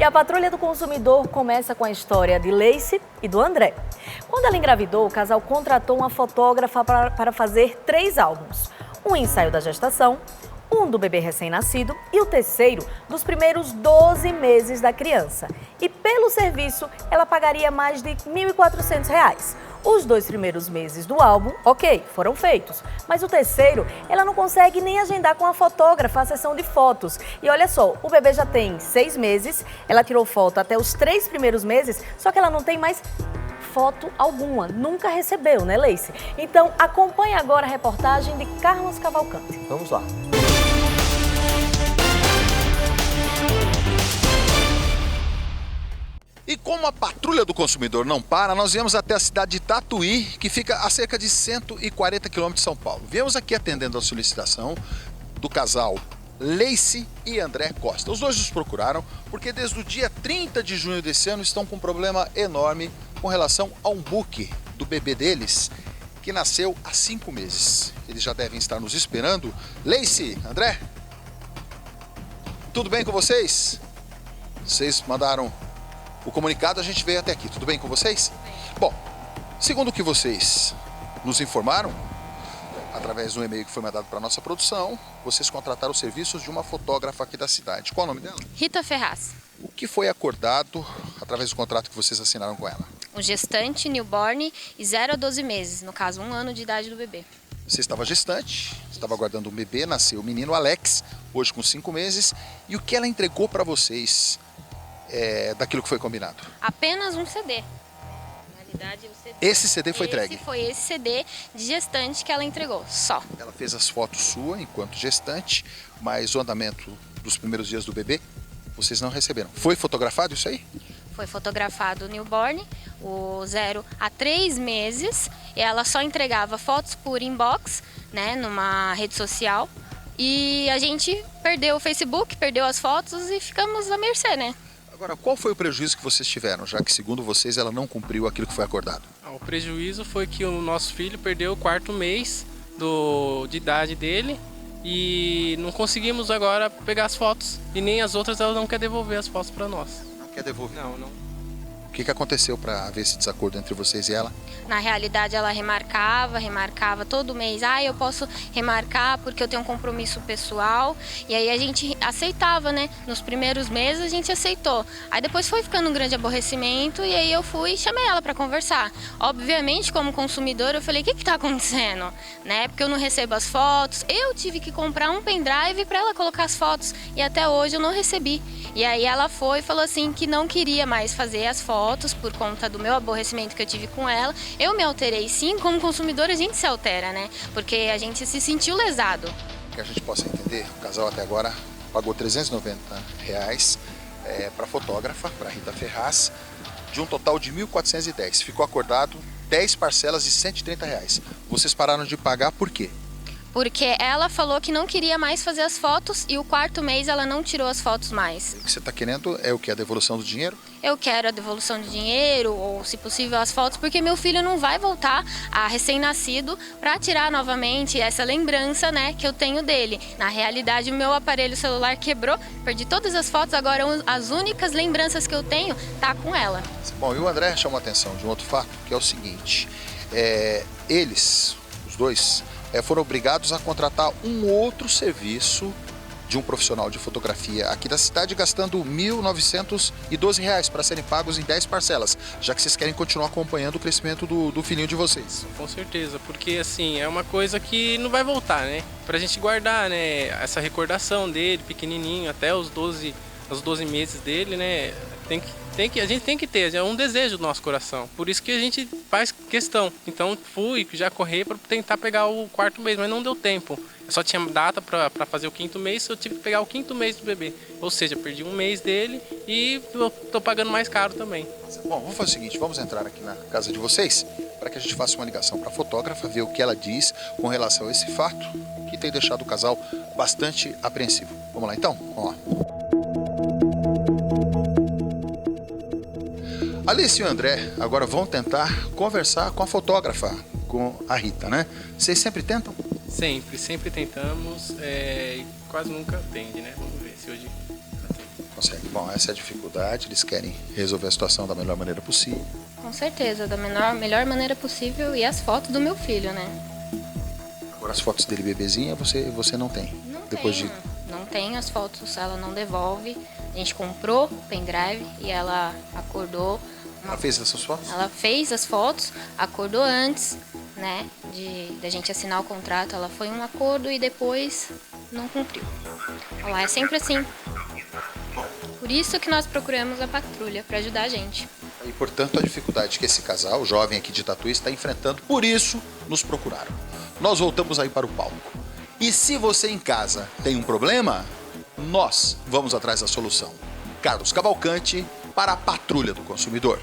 a Patrulha do Consumidor começa com a história de Leice e do André. Quando ela engravidou, o casal contratou uma fotógrafa para fazer 3 álbuns. Um ensaio da gestação, um do bebê recém-nascido e o terceiro dos primeiros 12 meses da criança. E pelo serviço, ela pagaria mais de R$ 1.400. Os 2 primeiros meses do álbum, ok, foram feitos. Mas o terceiro, ela não consegue nem agendar com a fotógrafa a sessão de fotos. E olha só, o bebê já tem 6 meses, ela tirou foto até os 3 primeiros meses, só que ela não tem mais foto alguma. Nunca recebeu, né, Leice? Então, acompanhe agora a reportagem de Carlos Cavalcante. Vamos lá. E como a Patrulha do Consumidor não para, nós viemos até a cidade de Tatuí, que fica a cerca de 140 quilômetros de São Paulo. Viemos aqui atendendo a solicitação do casal Leice e André Costa. Os dois nos procuraram porque desde o dia 30 de junho desse ano estão com um problema enorme com relação a um buque do bebê deles, que nasceu há 5 meses. Eles já devem estar nos esperando. Leice, André, tudo bem com vocês? Vocês mandaram o comunicado, a gente veio até aqui. Tudo bem com vocês? Bom, segundo o que vocês nos informaram, através de um e-mail que foi mandado para a nossa produção, vocês contrataram os serviços de uma fotógrafa aqui da cidade. Qual é o nome dela? Rita Ferraz. O que foi acordado através do contrato que vocês assinaram com ela? Um gestante, newborn e 0 a 12 meses, no caso 1 ano de idade do bebê. Você estava gestante, estava aguardando um bebê, nasceu o menino Alex, hoje com 5 meses. E o que ela entregou para vocês daquilo que foi combinado? Apenas um CD. Na realidade, o CD. Esse CD foi entregue? Foi esse CD de gestante que ela entregou, só. Ela fez as fotos suas enquanto gestante, mas o andamento dos primeiros dias do bebê, vocês não receberam. Foi fotografado isso aí? Foi fotografado o newborn, o 0 a 3 meses. E ela só entregava fotos por inbox, né, numa rede social. E a gente perdeu o Facebook, perdeu as fotos e ficamos à mercê, né? Agora, qual foi o prejuízo que vocês tiveram, já que, segundo vocês, ela não cumpriu aquilo que foi acordado? O prejuízo foi que o nosso filho perdeu o 4º mês de idade dele e não conseguimos agora pegar as fotos. E nem as outras, ela não quer devolver as fotos para nós. Não quer devolver? Não. O que aconteceu para haver esse desacordo entre vocês e ela? Na realidade, ela remarcava todo mês. Eu posso remarcar porque eu tenho um compromisso pessoal. E aí a gente aceitava, né? Nos primeiros meses a gente aceitou. Aí depois foi ficando um grande aborrecimento e aí eu fui e chamei ela para conversar. Obviamente, como consumidor, eu falei, o que tá acontecendo? Né? Porque eu não recebo as fotos. Eu tive que comprar um pendrive para ela colocar as fotos e até hoje eu não recebi. E aí ela foi e falou assim que não queria mais fazer as fotos por conta do meu aborrecimento que eu tive com ela. Eu me alterei sim, como consumidor a gente se altera, né? Porque a gente se sentiu lesado. Que a gente possa entender, o casal até agora pagou R$ 390 para a fotógrafa, para Rita Ferraz, de um total de R$ 1.410. Ficou acordado 10 parcelas de R$ 130. Vocês pararam de pagar por quê? Porque ela falou que não queria mais fazer as fotos e o 4º mês ela não tirou as fotos mais. O que você está querendo é o que? A devolução do dinheiro? Eu quero a devolução de dinheiro ou, se possível, as fotos, porque meu filho não vai voltar a recém-nascido para tirar novamente essa lembrança, né, que eu tenho dele. Na realidade, o meu aparelho celular quebrou, perdi todas as fotos, agora as únicas lembranças que eu tenho tá com ela. Bom, e o André chamou a atenção de um outro fato, que é o seguinte, eles, os dois, foram obrigados a contratar um outro serviço de um profissional de fotografia aqui da cidade, gastando R$ 1.912 para serem pagos em 10 parcelas, já que vocês querem continuar acompanhando o crescimento do filhinho de vocês. Com certeza, porque assim, é uma coisa que não vai voltar, né? Pra gente guardar, né, essa recordação dele, pequenininho, até os 12 meses dele, né? A gente tem que ter, é um desejo do nosso coração. Por isso que a gente faz questão. Então já corri para tentar pegar o 4º mês, mas não deu tempo. Eu só tinha data para fazer o 5º mês, eu tive que pegar o 5º mês do bebê. Ou seja, perdi um mês dele e tô pagando mais caro também. Bom, vamos fazer o seguinte, vamos entrar aqui na casa de vocês para que a gente faça uma ligação para a fotógrafa, ver o que ela diz com relação a esse fato que tem deixado o casal bastante apreensivo. Vamos lá então? Vamos lá. Alice e o André agora vão tentar conversar com a fotógrafa, com a Rita, né? Vocês sempre tentam? Sempre tentamos, e quase nunca atende, né? Vamos ver se hoje atende. consegue. Bom, essa é a dificuldade, eles querem resolver a situação da melhor maneira possível. Com certeza, da melhor maneira possível, e as fotos do meu filho, né? Agora as fotos dele bebezinha você não tem? Não Depois tenho, não tenho as fotos, ela não devolve. A gente comprou o pendrive e ela acordou. Ela fez essas fotos? Ela fez as fotos, acordou antes, né, da gente assinar o contrato. Ela foi um acordo e depois não cumpriu. Olha lá, é sempre assim. Por isso que nós procuramos a patrulha, para ajudar a gente. E, portanto, a dificuldade que esse casal, jovem aqui de Tatuí, está enfrentando, por isso nos procuraram. Nós voltamos aí para o palco. E se você em casa tem um problema, nós vamos atrás da solução. Carlos Cavalcante para a Patrulha do Consumidor.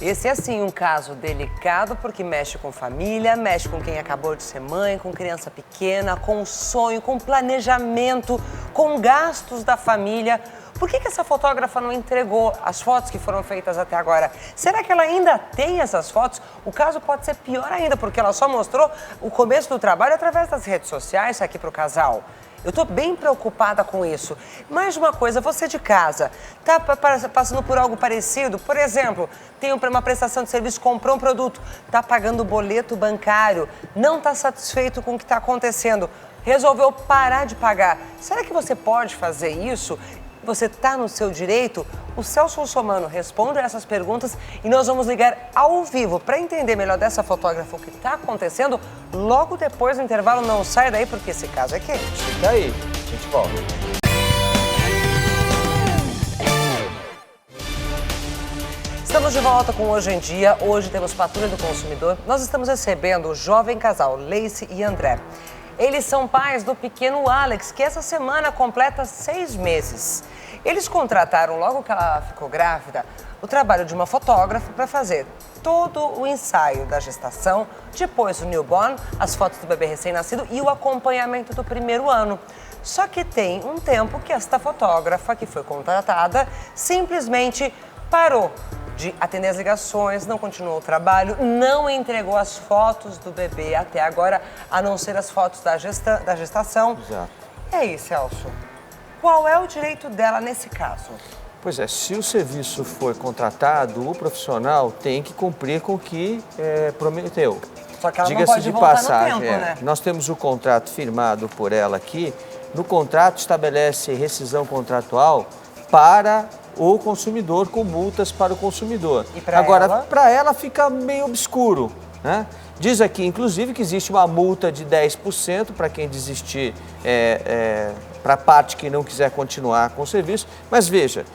Esse é, sim, um caso delicado porque mexe com família, mexe com quem acabou de ser mãe, com criança pequena, com sonho, com planejamento, com gastos da família. Por que essa fotógrafa não entregou as fotos que foram feitas até agora? Será que ela ainda tem essas fotos? O caso pode ser pior ainda, porque ela só mostrou o começo do trabalho através das redes sociais aqui para o casal. Eu tô bem preocupada com isso. Mais uma coisa, você de casa, tá passando por algo parecido? Por exemplo, tem uma prestação de serviço, comprou um produto, tá pagando o boleto bancário, não tá satisfeito com o que está acontecendo, resolveu parar de pagar. Será que você pode fazer isso? Você está no seu direito? O Celso Russomano responde a essas perguntas e nós vamos ligar ao vivo para entender melhor dessa fotógrafa o que está acontecendo logo depois do intervalo. Não sai daí porque esse caso é quente. Fica aí, a gente volta. Estamos de volta com Hoje em Dia. Hoje temos Patrulha do Consumidor. Nós estamos recebendo o jovem casal Lacey e André. Eles são pais do pequeno Alex, que essa semana completa 6 meses. Eles contrataram, logo que ela ficou grávida, o trabalho de uma fotógrafa para fazer todo o ensaio da gestação, depois o newborn, as fotos do bebê recém-nascido e o acompanhamento do primeiro ano. Só que tem um tempo que esta fotógrafa, que foi contratada, simplesmente parou de atender as ligações, não continuou o trabalho, não entregou as fotos do bebê até agora, a não ser as fotos da gestação. Exato. E aí, Celso, qual é o direito dela nesse caso? Pois é, se o serviço for contratado, o profissional tem que cumprir com o que prometeu. Só que ela não Diga-se pode de voltar passagem, no tempo, né? Nós temos o contrato firmado por ela aqui. No contrato estabelece rescisão contratual para o consumidor, com multas para o consumidor. E para agora, ela? para ela fica meio obscuro, né? Diz aqui, inclusive, que existe uma multa de 10% para quem desistir, para a parte que não quiser continuar com o serviço. Mas veja,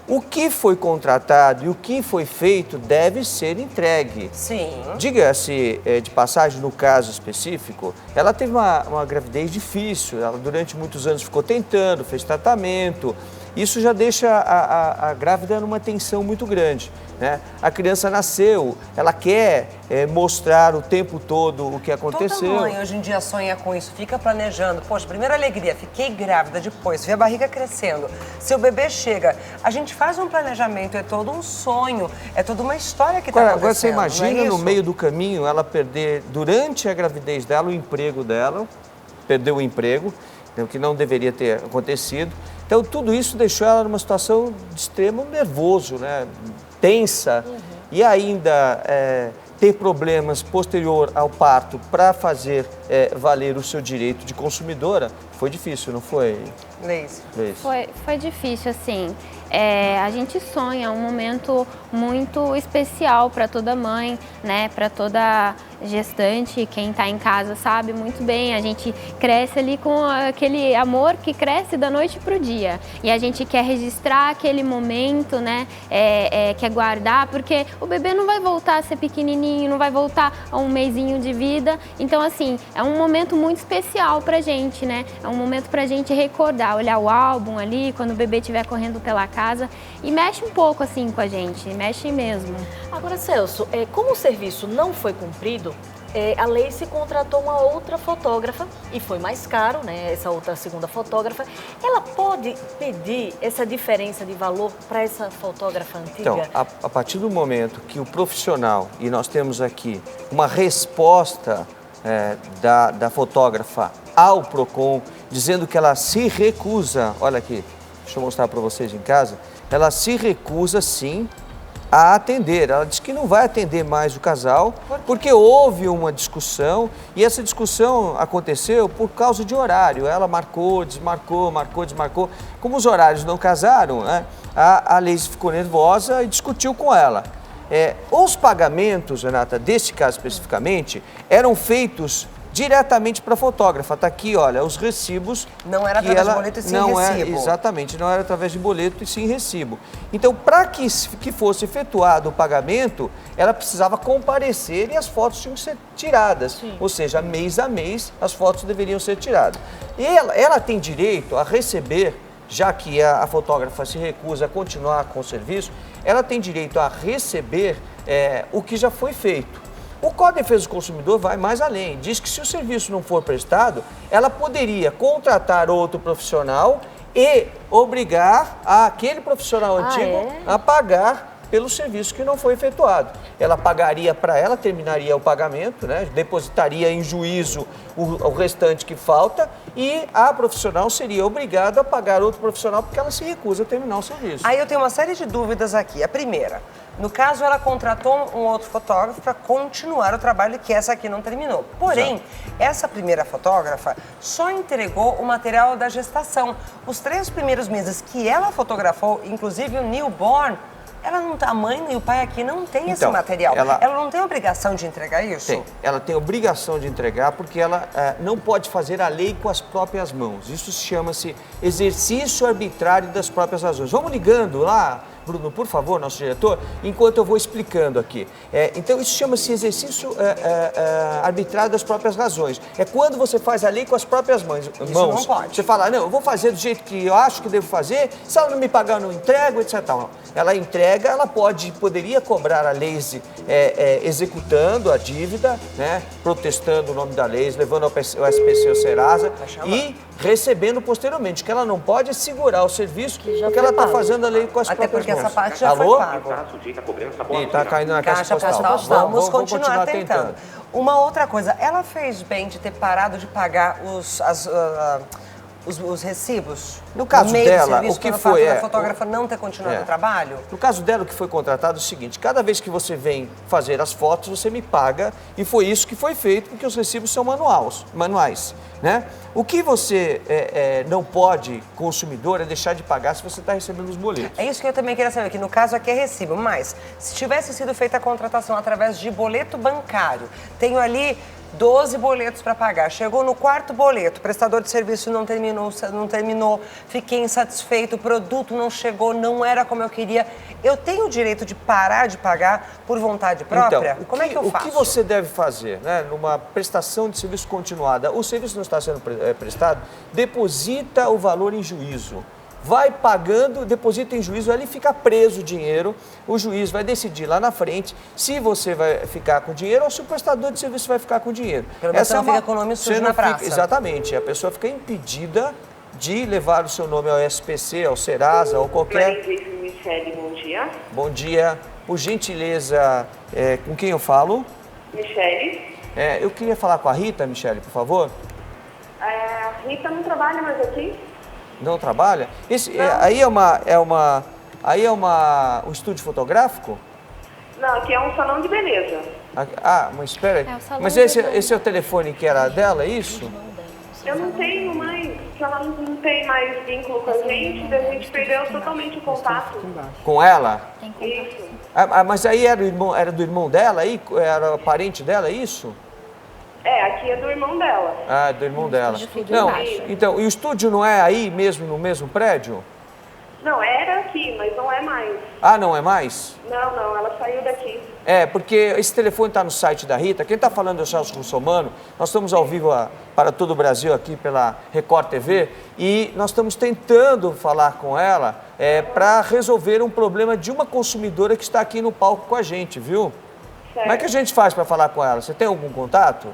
o que foi contratado e o que foi feito deve ser entregue. Sim. Diga-se de passagem, no caso específico, ela teve uma gravidez difícil, ela durante muitos anos ficou tentando, fez tratamento. Isso já deixa a grávida numa tensão muito grande, né? A criança nasceu, ela quer mostrar o tempo todo o que aconteceu. Toda mãe hoje em dia sonha com isso, fica planejando. Poxa, primeira alegria, fiquei grávida, depois vê a barriga crescendo. Seu bebê chega, a gente faz um planejamento, é todo um sonho, é toda uma história que está acontecendo. Agora você imagina não é no isso? meio do caminho ela perder, durante a gravidez dela, o emprego dela, perdeu o emprego, o que não deveria ter acontecido. Então, tudo isso deixou ela numa situação de extremo nervoso, né? Tensa, e ainda ter problemas posterior ao parto para fazer valer o seu direito de consumidora, foi difícil, não foi, Lacey? Foi difícil, assim. A gente sonha um momento muito especial para toda mãe, né? Para toda gestante, quem está em casa sabe muito bem. A gente cresce ali com aquele amor que cresce da noite para o dia. E a gente quer registrar aquele momento, né? Quer guardar, porque o bebê não vai voltar a ser pequenininho, não vai voltar a um mesinho de vida. Então, assim, é um momento muito especial pra gente, né? É um momento pra gente recordar, olhar o álbum ali, quando o bebê estiver correndo pela casa. E mexe um pouco, assim, com a gente, mexe mesmo. Agora, Celso, como o serviço não foi cumprido, a Lacey contratou uma outra fotógrafa e foi mais caro, né? Essa outra segunda fotógrafa. Ela pode pedir essa diferença de valor para essa fotógrafa antiga? Então, a partir do momento que o profissional, e nós temos aqui uma resposta da fotógrafa ao PROCON, dizendo que ela se recusa, olha aqui, deixa eu mostrar para vocês em casa, ela se recusa sim a atender. Ela diz que não vai atender mais o casal porque houve uma discussão e essa discussão aconteceu por causa de horário. Ela marcou, desmarcou. Como os horários não casaram, né, a Leise ficou nervosa e discutiu com ela. Os pagamentos, Renata, desse caso especificamente, eram feitos diretamente para a fotógrafa. Está aqui, olha, os recibos. Não era através de boleto e sim recibo. Exatamente, não era através de boleto e sim recibo. Então, para que fosse efetuado o pagamento, ela precisava comparecer e as fotos tinham que ser tiradas. Sim. Ou seja, mês a mês, as fotos deveriam ser tiradas. E ela tem direito a receber, já que a fotógrafa se recusa a continuar com o serviço, ela tem direito a receber o que já foi feito. O Código de Defesa do Consumidor vai mais além, diz que se o serviço não for prestado, ela poderia contratar outro profissional e obrigar aquele profissional antigo a pagar pelo serviço que não foi efetuado. Ela pagaria para ela, terminaria o pagamento, né? Depositaria em juízo o restante que falta e a profissional seria obrigada a pagar outro profissional porque ela se recusa a terminar o serviço. Aí eu tenho uma série de dúvidas aqui. A primeira, no caso ela contratou um outro fotógrafo para continuar o trabalho que essa aqui não terminou. Porém, essa primeira fotógrafa só entregou o material da gestação. Os 3 primeiros meses que ela fotografou, inclusive o newborn, ela não tá, a mãe e o pai aqui não tem esse material. Ela não tem obrigação de entregar isso? Tem. Ela tem obrigação de entregar porque ela não pode fazer a lei com as próprias mãos. Isso chama-se exercício arbitrário das próprias razões. Vamos ligando lá, Bruno, por favor, nosso diretor, enquanto eu vou explicando aqui. Então, isso chama-se exercício arbitrário das próprias razões. É quando você faz a lei com as próprias mãos. Isso não pode. Você fala, não, eu vou fazer do jeito que eu acho que devo fazer, se ela não me pagar, eu não entrego, etc. Não. Ela entrega, ela poderia cobrar a Leise executando a dívida, né, protestando o nome da Leise, levando ao SPC ou Serasa e recebendo posteriormente. O que ela não pode é segurar o serviço porque ela está fazendo a lei com as próprias mãos. Essa parte já foi paga. Está caindo na caixa postal. Vamos continuar tentando. Uma outra coisa, ela fez bem de ter parado de pagar os recibos? No caso dela, o que foi a fotógrafa não ter continuado o trabalho? No caso dela, o que foi contratado é o seguinte: cada vez que você vem fazer as fotos, você me paga, e foi isso que foi feito, porque os recibos são manuais, né? O que você não pode, consumidor, é deixar de pagar se você está recebendo os boletos. É isso que eu também queria saber, que no caso aqui é recibo, mas se tivesse sido feita a contratação através de boleto bancário, tenho ali 12 boletos para pagar. Chegou no 4º boleto, o prestador de serviço não terminou, fiquei insatisfeito, o produto não chegou, não era como eu queria. Eu tenho o direito de parar de pagar por vontade própria? Então, como é que eu faço? O que você deve fazer, né, numa prestação de serviço continuada? O serviço não está sendo prestado, deposita o valor em juízo. Vai pagando, deposita em juízo, ali fica preso o dinheiro, o juiz vai decidir lá na frente se você vai ficar com o dinheiro ou se o prestador de serviço vai ficar com o dinheiro. Pelo menos você não fica com o nome sujo na praça. Exatamente, a pessoa fica impedida de levar o seu nome ao SPC, ao Serasa ou qualquer... Michele, bom dia. Bom dia, por gentileza, com quem eu falo? Michele. Eu queria falar com a Rita, Michele, por favor. A Rita não trabalha mais aqui. Não trabalha? Aí é um estúdio fotográfico? Não, aqui é um salão de beleza. Mas espera aí. Mas esse é o telefone que era dela, é isso? Eu não tenho mais, ela não tem mais vínculo com a gente perdeu totalmente o contato. Com ela? Isso. Mas aí era do irmão dela aí? Era parente dela, é isso? Aqui é do irmão dela. Do irmão dela. Não, então, e o estúdio não é aí mesmo, no mesmo prédio? Não, era aqui, mas não é mais. Não é mais? Não, ela saiu daqui. Porque esse telefone está no site da Rita. Quem está falando é o Celso Russomano. Nós estamos ao vivo para todo o Brasil aqui pela Record TV e nós estamos tentando falar com ela para resolver um problema de uma consumidora que está aqui no palco com a gente, viu? Certo. Como é que a gente faz para falar com ela? Você tem algum contato?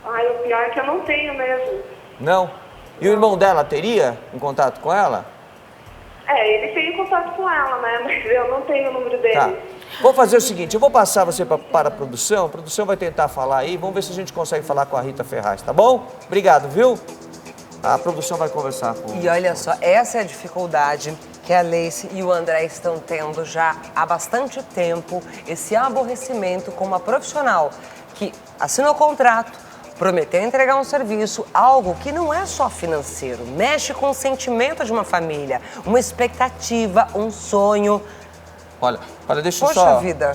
O pior é que eu não tenho mesmo. Não? E o irmão dela teria um contato com ela? Ele tem contato com ela, né? Mas eu não tenho o número dele. Tá. Vou fazer o seguinte, eu vou passar você para a produção vai tentar falar aí, vamos ver se a gente consegue falar com a Rita Ferraz, tá bom? Obrigado, viu? A produção vai conversar com... E olha só, essa é a dificuldade que a Leice e o André estão tendo já há bastante tempo, esse aborrecimento com uma profissional que assinou o contrato, prometeu entregar um serviço, algo que não é só financeiro, mexe com o sentimento de uma família, uma expectativa, um sonho. Olha, deixa eu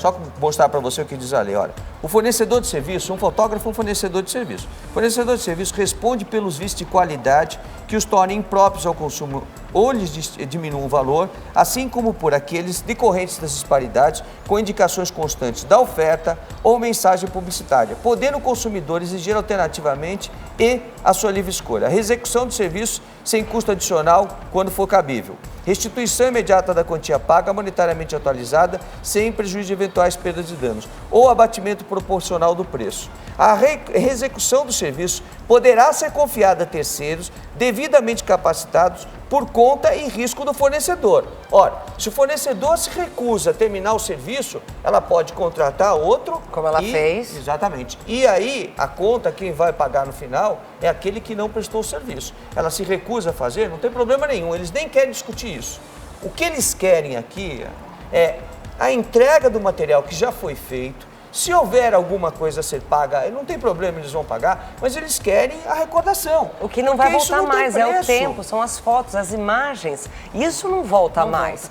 só mostrar para você o que diz a lei. Olha, o fornecedor de serviço, um fotógrafo é um fornecedor de serviço. O fornecedor de serviço responde pelos vícios de qualidade que os tornem impróprios ao consumo ou lhes diminuam o valor, assim como por aqueles decorrentes das disparidades com indicações constantes da oferta ou mensagem publicitária, podendo o consumidor exigir alternativamente e a sua livre escolha. A execução de serviços sem custo adicional quando for cabível. Restituição imediata da quantia paga monetariamente atualizada sem prejuízo de eventuais perdas e danos ou abatimento proporcional do preço. A execução do serviço poderá ser confiada a terceiros devidamente capacitados por conta e risco do fornecedor. Ora, se o fornecedor se recusa a terminar o serviço, ela pode contratar outro. Como ela fez. Exatamente. E aí, a conta, quem vai pagar no final é aquele que não prestou o serviço. Ela se recusa a fazer, não tem problema nenhum, eles nem querem discutir isso. O que eles querem aqui é a entrega do material que já foi feito. Se houver alguma coisa a ser paga, não tem problema, eles vão pagar, mas eles querem a recordação. O que não vai voltar mais é o tempo, são as fotos, as imagens. Isso não volta mais.